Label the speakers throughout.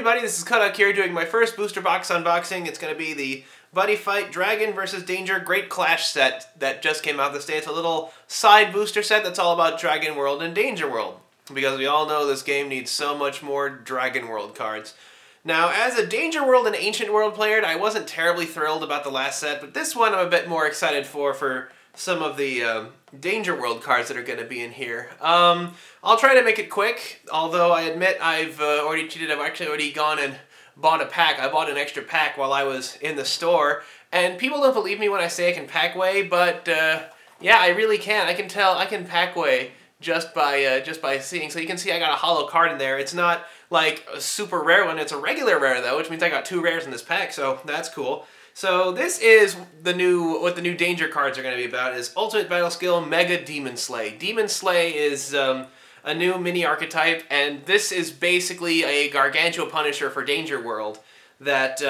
Speaker 1: everybody, this is Kohdok here doing my first booster box unboxing. It's going to be the Buddy Fight Dragon vs. Danger Great Clash set that just came out this day. It's a little side booster set that's all about Dragon World and Danger World, because we all know this game needs so much more Dragon World cards. Now, as a Danger World and Ancient World player, I wasn't terribly thrilled about the last set, but this one I'm a bit more excited for some of the Danger World cards that are going to be in here. I'll try to make it quick, although I admit I've already cheated. I've actually already gone and bought a pack. I bought an extra pack while I was in the store, and people don't believe me when I say I can pack way, but yeah, I really can. I can tell I can pack way just by seeing. So you can see I got a hollow card in there. It's not like a super rare one. It's a regular rare though, which means I got 2 rares in this pack, so that's cool. So this is what the new Danger cards are going to be about, is Ultimate Battle Skill Mega Demon Slay. Demon Slay is a new mini archetype, and this is basically a Gargantua Punisher for Danger World that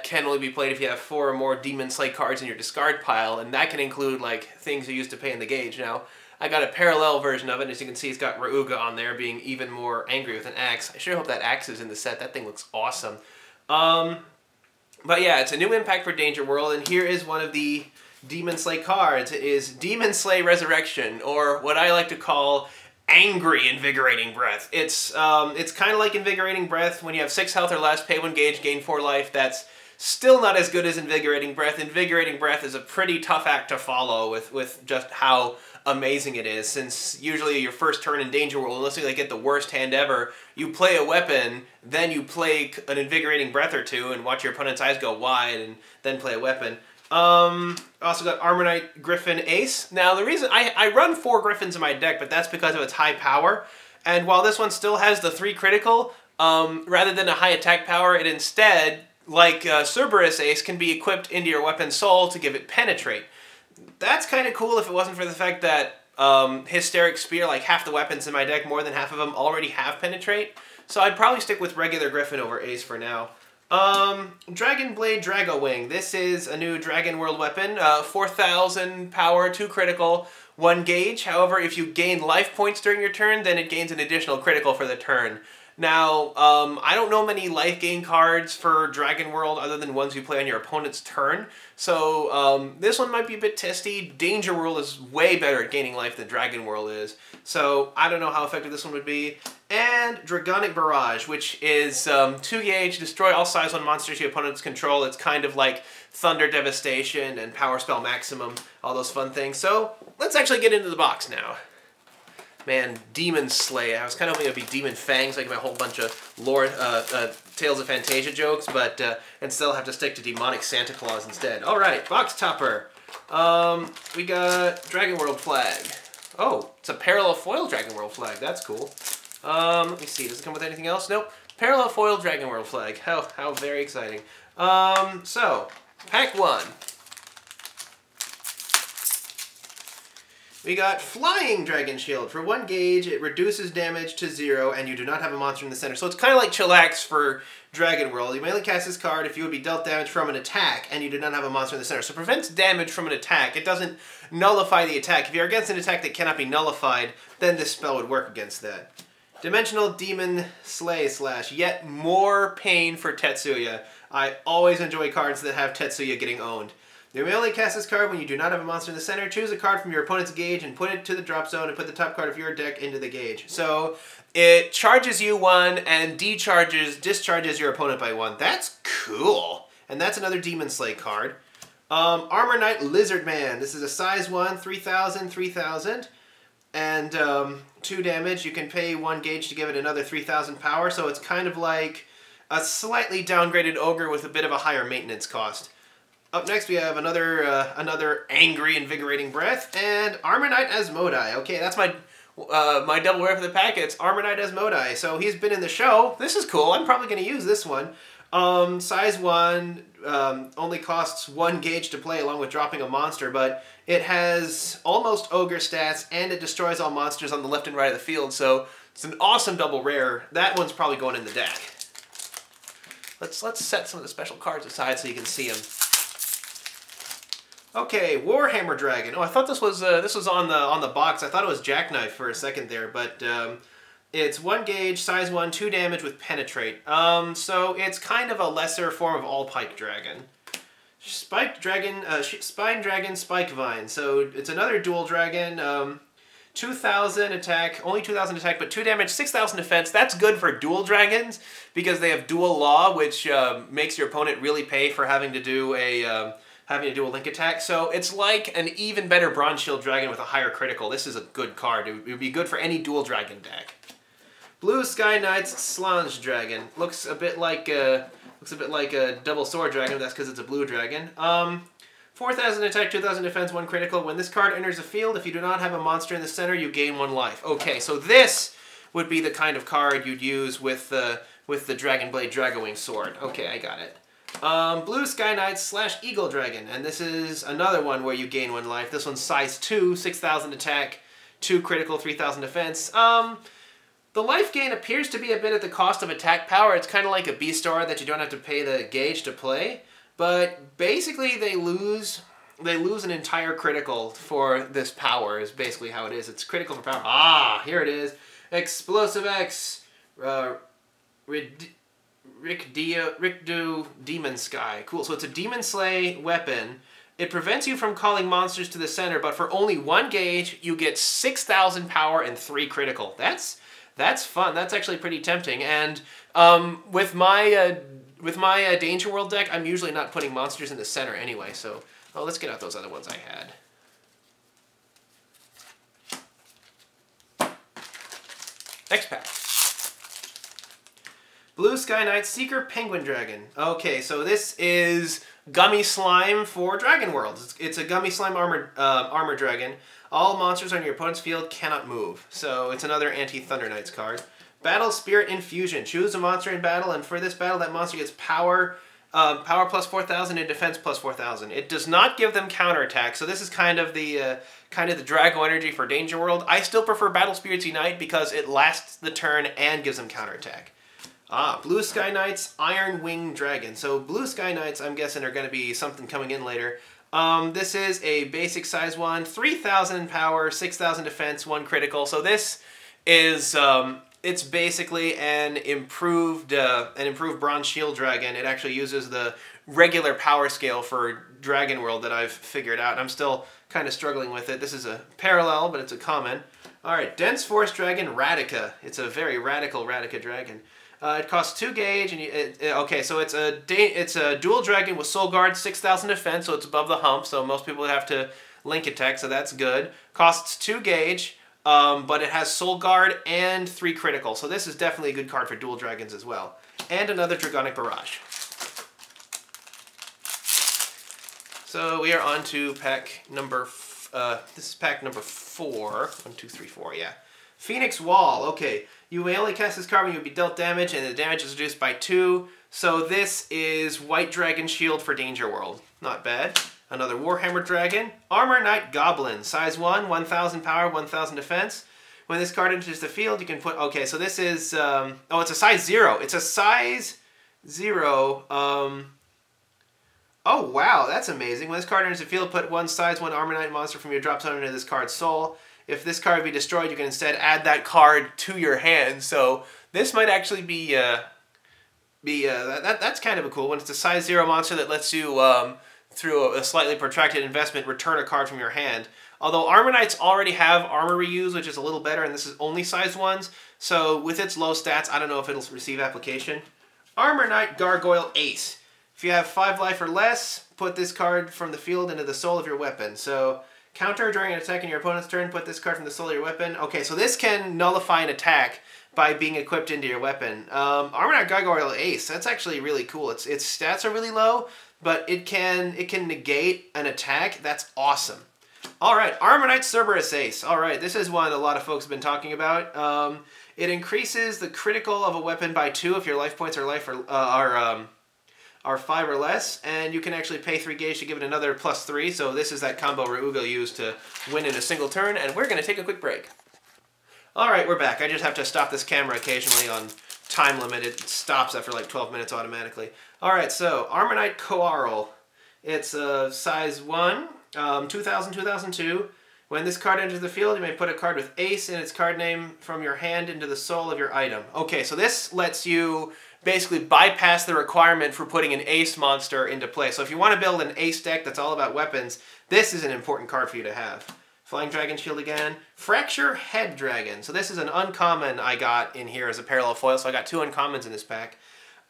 Speaker 1: can only be played if you have 4 or more Demon Slay cards in your discard pile, and that can include like things you used to pay in the gauge. Now, I got a parallel version of it. As you can see, it's got Rauga on there being even more angry with an axe. I sure hope that axe is in the set. That thing looks awesome. But yeah, it's a new impact for Danger World, and here is one of the Demon Slay cards. It is Demon Slay Resurrection, or what I like to call Angry Invigorating Breath. It's kind of like Invigorating Breath. When you have 6 health or less, pay 1 gauge, gain 4 life. That's still not as good as Invigorating Breath. Invigorating Breath is a pretty tough act to follow with just how amazing it is, since usually your first turn in Danger World, unless you like get the worst hand ever, you play a weapon, then you play an Invigorating Breath or 2 and watch your opponent's eyes go wide and then play a weapon. Also got Armor Knight Griffin Ace. Now the reason I run 4 Griffins in my deck, but that's because of its high power, and while this one still has the 3 critical, rather than a high attack power, it instead, like Cerberus Ace, can be equipped into your weapon's soul to give it Penetrate. That's kind of cool if it wasn't for the fact that Hysteric Spear, like half the weapons in my deck, more than half of them, already have Penetrate. So I'd probably stick with regular Griffin over Ace for now. Dragon Blade Drago Wing. This is a new Dragon World weapon. 4,000 power, 2 critical, 1 gauge. However, if you gain life points during your turn, then it gains an additional critical for the turn. Now, I don't know many life gain cards for Dragon World other than ones you play on your opponent's turn, so this one might be a bit testy. Danger World is way better at gaining life than Dragon World is, so I don't know how effective this one would be. And Dragonic Barrage, which is 2 gauge, destroy all size 1 monsters your opponents control. It's kind of like Thunder Devastation and Power Spell Maximum, all those fun things. So let's actually get into the box now. Man, Demon Slay. I was kind of hoping it would be Demon Fang, so I can have a whole bunch of Tales of Fantasia jokes, but instead I'll have to stick to Demonic Santa Claus instead. Alright, box topper. We got Dragon World flag. Oh, it's a parallel foil Dragon World flag. That's cool. Let me see. Does it come with anything else? Nope. Parallel foil Dragon World flag. How very exciting. So, pack 1. We got Flying Dragon Shield. For 1 gauge, it reduces damage to 0, and you do not have a monster in the center. So it's kind of like Chillax for Dragon World. You may only cast this card if you would be dealt damage from an attack, and you do not have a monster in the center. So it prevents damage from an attack. It doesn't nullify the attack. If you're against an attack that cannot be nullified, then this spell would work against that. Dimensional Demon Slay / yet more pain for Tetsuya. I always enjoy cards that have Tetsuya getting owned. You may only cast this card when you do not have a monster in the center. Choose a card from your opponent's gauge and put it to the drop zone and put the top card of your deck into the gauge. So it charges you 1 and discharges your opponent by 1. That's cool. And that's another Demon Slay card. Armor Knight Lizard Man. This is a size 1, 3,000, 3,000. And 2 damage. You can pay 1 gauge to give it another 3,000 power. So it's kind of like a slightly downgraded Ogre with a bit of a higher maintenance cost. Up next we have another Angry Invigorating Breath, and Armor Knight Asmodai. Okay, that's my my double rare for the packet. It's Armor Knight Asmodai. So he's been in the show. This is cool. I'm probably going to use this one. Size 1, only costs 1 gauge to play along with dropping a monster, but it has almost Ogre stats, and it destroys all monsters on the left and right of the field, so it's an awesome double rare. That one's probably going in the deck. Let's set some of the special cards aside so you can see them. Okay, Warhammer Dragon. Oh, I thought this was on the box. I thought it was Jackknife for a second there, but It's 1 gauge, size 1, 2 damage with penetrate. So it's kind of a lesser form of all pike dragon. Spike dragon, spine dragon, spike vine. So it's another dual dragon. 2,000 attack, only 2,000 attack, but 2 damage, 6,000 defense. That's good for dual dragons because they have dual law, which makes your opponent really pay for having to do a link attack. So it's like an even better Bronze Shield dragon with a higher critical. This is a good card. It would be good for any dual dragon deck. Blue Sky Knight's Slange Dragon looks a bit like a double sword dragon. But that's because it's a blue dragon. 4,000 attack, 2,000 defense, 1 critical. When this card enters the field, if you do not have a monster in the center, you gain 1 life. Okay, so this would be the kind of card you'd use with the Dragon Blade Dragowing Sword. Okay, I got it. Blue Sky Knight / Eagle Dragon, and this is another one where you gain 1 life. This one's size 2, 6,000 attack, 2 critical, 3,000 defense. The life gain appears to be a bit at the cost of attack power. It's kind of like a B-Star that you don't have to pay the gauge to play. But basically they lose an entire critical for this power is basically how it is. It's critical for power. Ah, here it is. Explosive X, Rikdu Demon Sky. Cool, so it's a Demon Slay weapon. It prevents you from calling monsters to the center, but for only 1 gauge, you get 6,000 power and 3 critical. That's fun. That's actually pretty tempting. And with my Danger World deck, I'm usually not putting monsters in the center anyway. So, let's get out those other ones I had. Next pack. Blue Sky Knight Seeker Penguin Dragon. Okay, so this is Gummy Slime for Dragon World. It's a Gummy Slime armor dragon. All monsters on your opponent's field cannot move. So it's another anti-Thunder Knights card. Battle Spirit Infusion. Choose a monster in battle, and for this battle, that monster gets power plus 4,000 and defense plus 4,000. It does not give them counterattack, so this is kind of the Drago energy for Danger World. I still prefer Battle Spirits Unite because it lasts the turn and gives them counterattack. Blue Sky Knights Iron Wing Dragon. So Blue Sky Knights, I'm guessing, are going to be something coming in later. This is a basic size 1, 3,000 power, 6,000 defense, 1 critical. So this is it's basically an improved Bronze Shield Dragon. It actually uses the regular power scale for Dragon World that I've figured out. I'm still kind of struggling with it. This is a parallel, but it's a common. All right, Dense Force Dragon Radica. It's a very radical Radica dragon. It costs 2 gauge, and okay, so it's a dual dragon with Soul Guard, 6,000 defense, so it's above the hump. So most people would have to link attack, so that's good. Costs 2 gauge, but it has Soul Guard and 3 critical, so this is definitely a good card for dual dragons as well. And another Dragonic Barrage. So we are on to pack number. This is pack number 4. 1, 2, 3, 4. Yeah. Phoenix Wall. Okay. You may only cast this card when you would be dealt damage, and the damage is reduced by 2. So this is White Dragon Shield for Danger World. Not bad. Another Warhammer Dragon. Armor Knight Goblin. Size 1, 1,000 power, 1,000 defense. When this card enters the field, you can put... Okay, so this is... oh, it's a size 0. It's a size 0... oh, wow, that's amazing. When this card enters the field, put 1 size 1 Armor Knight monster from your drop zone into this card's soul. If this card be destroyed, you can instead add that card to your hand. So this might actually be that's kind of a cool one. It's a size 0 monster that lets you, through a slightly protracted investment, return a card from your hand. Although Armor Knights already have armor reuse, which is a little better, and this is only size 1s. So with its low stats, I don't know if it'll receive application. Armor Knight Gargoyle Ace. If you have 5 life or less, put this card from the field into the soul of your weapon. So... Counter during an attack in your opponent's turn, put this card from the soul of your weapon. Okay, so this can nullify an attack by being equipped into your weapon. Armor Knight Gargoyle Ace, that's actually really cool. Its stats are really low, but it can negate an attack. That's awesome. All right, Armor Knight Cerberus Ace. All right, this is one a lot of folks have been talking about. It increases the critical of a weapon by 2 if your life points are 5 or less, and you can actually pay 3 gauge to give it another +3, so this is that combo Rauga used to win in a single turn, and we're going to take a quick break. Alright, we're back. I just have to stop this camera occasionally on time limit. It stops after like 12 minutes automatically. Alright, so Armor Knight Coarl. It's size 1, 2000, 2002. When this card enters the field, you may put a card with Ace in its card name from your hand into the soul of your item. Okay, so this lets you basically bypass the requirement for putting an Ace monster into play. So if you want to build an Ace deck that's all about weapons, this is an important card for you to have. Flying Dragon Shield again. Fracture Head Dragon. So this is an uncommon I got in here as a parallel foil, so I got 2 uncommons in this pack.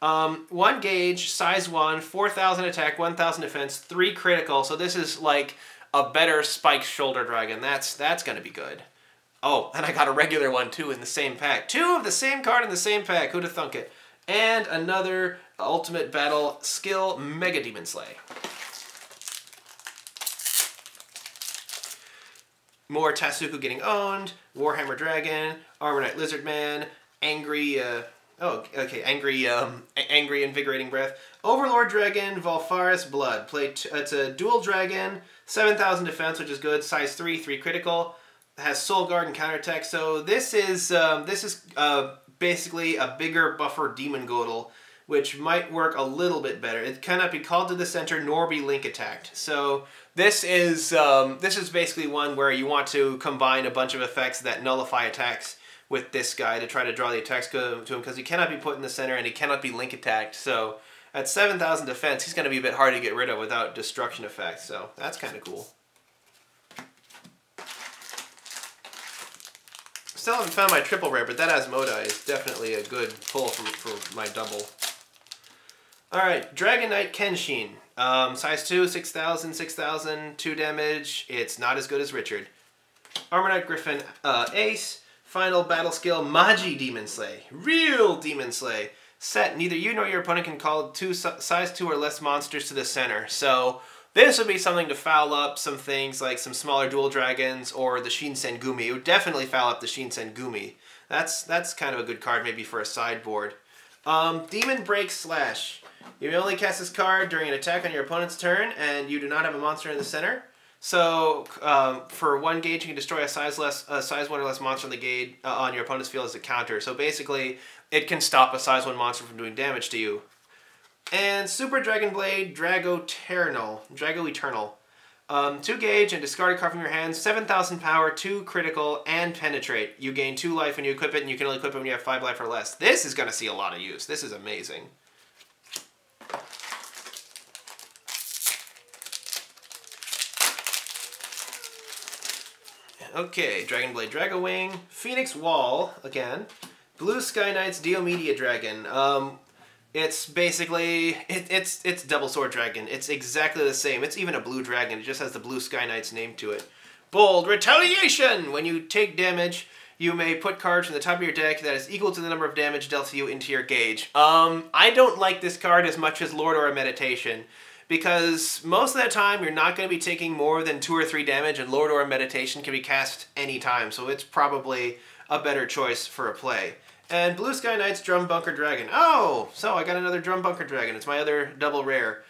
Speaker 1: 1 gauge, size 1, 4,000 attack, 1,000 defense, 3 critical. So this is like a better spiked shoulder dragon. That's going to be good. Oh, and I got a regular one too in the same pack. 2 of the same card in the same pack. Who'd have thunk it? And another Ultimate Battle Skill Mega Demon Slay. More Tasuku getting owned. Warhammer Dragon. Armor Knight Lizard Man. Angry... Angry Invigorating Breath. Overlord Dragon, Valfaris Blood. It's a dual dragon, 7,000 defense, which is good. Size 3, 3 critical. It has Soul Guard and counterattack. So this is basically a bigger buffer Demon Godel, which might work a little bit better. It cannot be called to the center nor be link attacked. So this is basically one where you want to combine a bunch of effects that nullify attacks with this guy to try to draw the attacks to him, because he cannot be put in the center and he cannot be link attacked. So at 7,000 defense, he's going to be a bit hard to get rid of without destruction effects. So that's kind of cool. Still haven't found my triple rare, but that Asmodai is definitely a good pull for my double. Alright, Dragon Knight Kenshin. Size 2, 6,000, 6,000, 2 damage. It's not as good as Richard. Armor Knight Griffin Ace. Final battle skill, Magi Demon Slay. Real Demon Slay. Set, neither you nor your opponent can call size 2 or less monsters to the center. So this would be something to foul up some things like some smaller dual dragons or the Shinsengumi. It would definitely foul up the Shinsengumi. That's kind of a good card maybe for a sideboard. Demon Break Slash. You may only cast this card during an attack on your opponent's turn and you do not have a monster in the center. So for 1 gauge, you can destroy a size 1 or less monster on the gauge on your opponent's field as a counter. So basically, it can stop a size 1 monster from doing damage to you. And Super Dragon Blade Drago Eternal. 2 gauge and discard a card from your hand. 7,000 power, 2 critical, and penetrate. You gain 2 life when you equip it, and you can only equip it when you have 5 life or less. This is going to see a lot of use. This is amazing. Okay, Dragon Blade Drago Wing, Phoenix Wall, again, Blue Sky Knight's Diomedia Dragon. It's basically, it's Double Sword Dragon. It's exactly the same. It's even a blue dragon. It just has the Blue Sky Knight's name to it. Bold Retaliation! When you take damage, you may put cards from the top of your deck that is equal to the number of damage dealt to you into your gauge. I don't like this card as much as Lord Aura Meditation, because most of the time you're not going to be taking more than 2 or 3 damage, and Lord Aura Meditation can be cast anytime, so it's probably a better choice for a play. And Blue Sky Knight's Drum Bunker Dragon. Oh, so I got another Drum Bunker Dragon. It's my other double rare.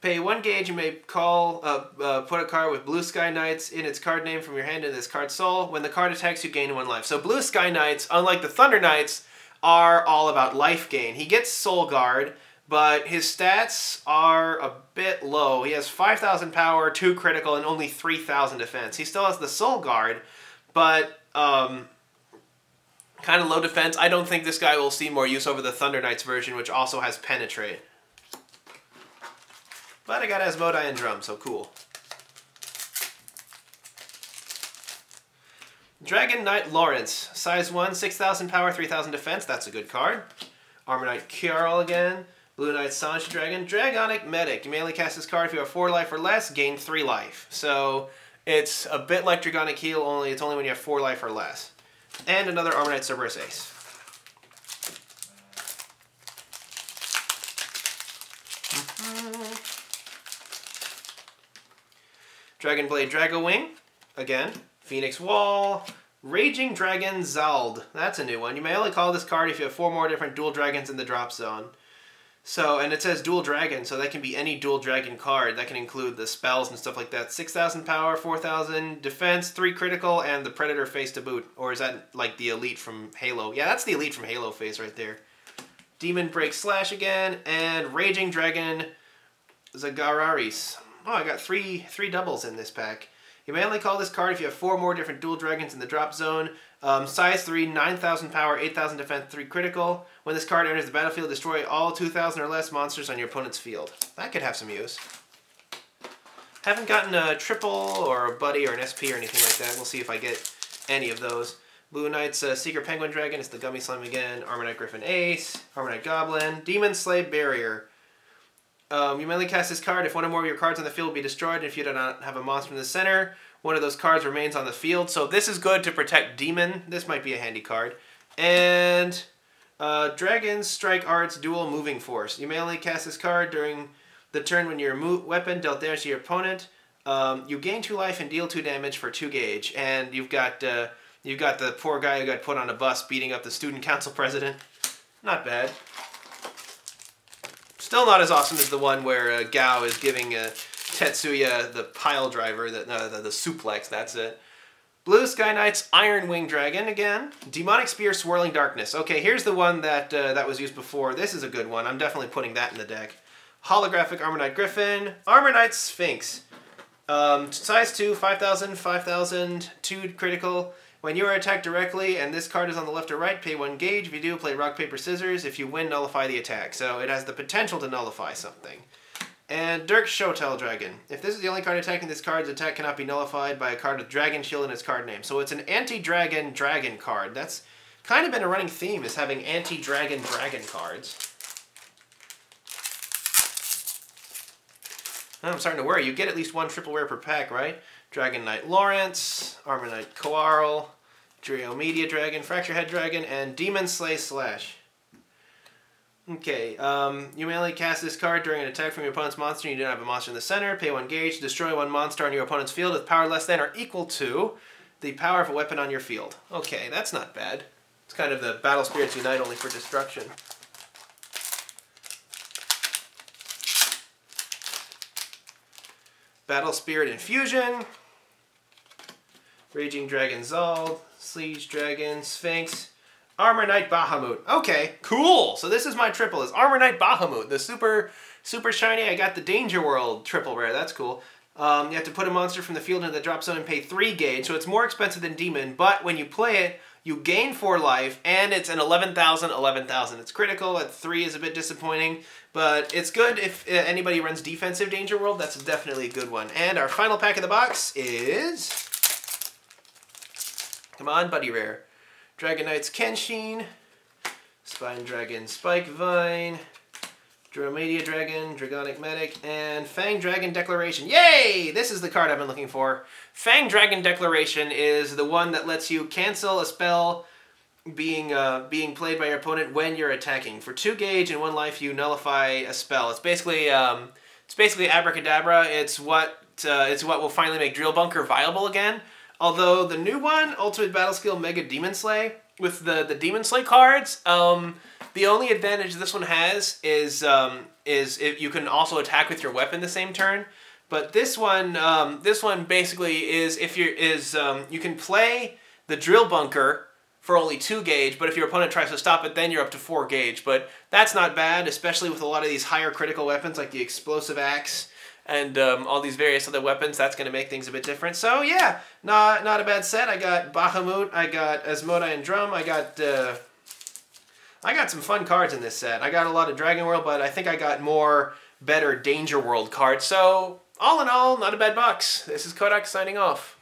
Speaker 1: Pay 1 gauge, you may put a card with Blue Sky Knights in its card name from your hand into this card's soul. When the card attacks, you gain 1 life. So Blue Sky Knights, unlike the Thunder Knights, are all about life gain. He gets Soul Guard, but his stats are a bit low. He has 5,000 power, 2 critical, and only 3,000 defense. He still has the Soul Guard, but kind of low defense. I don't think this guy will see more use over the Thunder Knights version, which also has Penetrate. But I got Asmodai and Drum, so cool. Dragon Knight Lawrence. Size 1, 6,000 power, 3,000 defense. That's a good card. Armor Knight Kiarl again. Blue Knight Sanji Dragon. Dragonic Medic. You may only cast this card if you have 4 life or less, gain 3 life. So it's a bit like Dragonic Heal, only it's only when you have 4 life or less. And another Armor Knight Cerberus Ace. Dragon Blade Drago Wing. Again. Phoenix Wall. Raging Dragon Zald. That's a new one. You may only call this card if you have 4 more different dual dragons in the drop zone. So, and it says dual dragon, so that can be any dual dragon card. That can include the spells and stuff like that. 6,000 power, 4,000 defense, 3 critical, and the Predator face to boot. Or is that like the Elite from Halo? Yeah, that's the Elite from Halo face right there. Demon Break Slash again, and Raging Dragon Zagararis. Oh, I got three doubles in this pack. You may only call this card if you have 4 more different dual dragons in the drop zone. Size 3, 9,000 power, 8,000 defense, 3 critical. When this card enters the battlefield, destroy all 2,000 or less monsters on your opponent's field. That could have some use. Haven't gotten a triple or a buddy or an SP or anything like that. We'll see if I get any of those. Blue Knight's Secret Penguin Dragon. It's the Gummy Slime again. Armor Knight Griffin Ace. Armor Knight Goblin. Demon Slave Barrier. You may only cast this card if one or more of your cards on the field will be destroyed, and if you do not have a monster in the center, one of those cards remains on the field. So this is good to protect Demon. This might be a handy card. And Dragon's Strike Arts Dual Moving Force. You may only cast this card during the turn when your weapon dealt damage to your opponent. You gain 2 life and deal 2 damage for 2 gauge. And you've got the poor guy who got put on a bus beating up the student council president. Not bad. Still not as awesome as the one where Gao is giving Tetsuya the pile driver, the suplex, that's it. Blue Sky Knight's Iron Wing Dragon again. Demonic Spear Swirling Darkness. Okay, here's the one that was used before. This is a good one. I'm definitely putting that in the deck. Holographic Armor Knight Griffin. Armor Knight Sphinx. Size 2, 5,000, 5,000, 2 critical. When you are attacked directly and this card is on the left or right, pay 1 gauge. If you do, play rock, paper, scissors. If you win, nullify the attack. So it has the potential to nullify something. And Dirk Shotel Dragon. If this is the only card attacking this card's attack cannot be nullified by a card with Dragon Shield in its card name. So it's an anti-dragon dragon card. That's kind of been a running theme, is having anti-dragon dragon cards. I'm starting to worry. You get at least 1 triple rare per pack, right? Dragon Knight Lawrence, Armor Knight Koarl, Drio Media Dragon, Fracture Head Dragon, and Demon Slay Slash. Okay, you may only cast this card during an attack from your opponent's monster and you don't have a monster in the center. Pay 1 gauge to destroy 1 monster on your opponent's field with power less than or equal to the power of a weapon on your field. Okay, that's not bad. It's kind of the Battle Spirits Unite only for destruction. Battle Spirit Infusion. Raging Dragon Zald. Siege Dragon Sphinx. Armor Knight Bahamut. Okay, cool. So this is my triple, is Armor Knight Bahamut. The super shiny. I got the Danger World triple rare. That's cool. You have to put a monster from the field into the drop zone and pay 3 gauge. So it's more expensive than Demon, but when you play it, you gain 4 life, and it's an 11,000, 11,000. It's critical. At 3 is a bit disappointing, but it's good if anybody runs defensive Danger World. That's definitely a good one. And our final pack of the box is... Come on, Buddy Rare. Dragon Knight's Kenshin, Spine Dragon Spike Vine, Dromedia Dragon, Dragonic Medic, and Fang Dragon Declaration. Yay! This is the card I've been looking for. Fang Dragon Declaration is the one that lets you cancel a spell being played by your opponent when you're attacking. For 2 gauge and 1 life, you nullify a spell. It's basically abracadabra. It's what will finally make Drill Bunker viable again. Although the new one, Ultimate Battle Skill Mega Demon Slay, with the Demon Slay cards, the only advantage this one has is if you can also attack with your weapon the same turn. But this one basically is you can play the Drill Bunker for only 2 gauge, but if your opponent tries to stop it, then you're up to 4 gauge. But that's not bad, especially with a lot of these higher critical weapons like the Explosive Axe and all these various other weapons. That's going to make things a bit different. So yeah, not a bad set. I got Bahamut, I got Asmodai and Drum, I got some fun cards in this set. I got a lot of Dragon World, but I think I got more better Danger World cards. So all in all, not a bad box. This is Kohdok signing off.